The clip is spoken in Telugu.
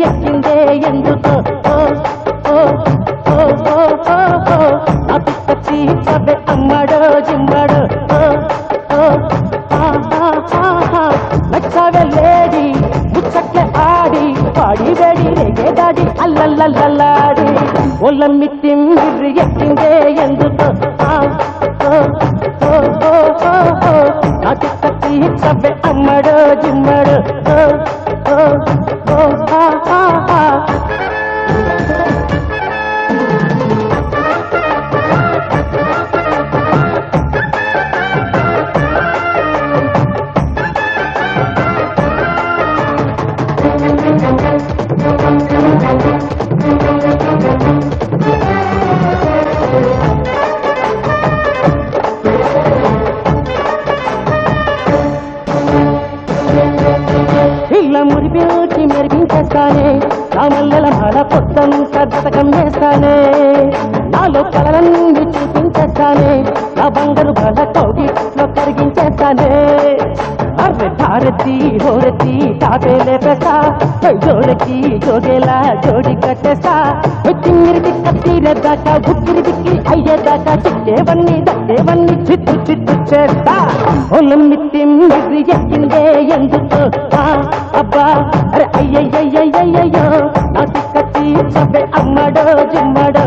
ఎక్కిందే ఎందుకో అతి చబె అమ్మడో జిమ్మడో నచ్చవే లేడి ముచ్చట్లే ఆడి పాడి వేడి రేగే దాడి అల్లల్లల్లాడి ఒళ్ళమ్మి తిమ్మిర్రి ఎక్కిందే ఎందుకో అతి చబె అమ్మడో జిమ్మడో ఇలా మురిపేటి మెరిపించేస్తానే రామల్లల మాల పొత్తం సర్దతకం వేస్తానే నాలో కలలన్నీ చూపించేస్తానే నా బంగారు బల కౌగిట్లో కరిగించేస్తానే అర్రె భారతి హోరతి తాపే లేపేస్తా జోడకి జోగేలా జోడి కట్టేస్తా తిమ్మిరికి కత్తిరేదాకా గుక్కిరి దిక్కి అయ్యేదాకా చిట్టేవన్నీ దట్టేవన్నీ చిత్తు చిత్తు చేస్తా ఒళ్ళమ్మి తిమ్మిరి ఎక్కిందే ఎందుకు అబ్బా అరే అయ్యయ్యయ్యయ్యయ్యో నాకు కత్తి చంపే అమ్మడో జిమ్మడో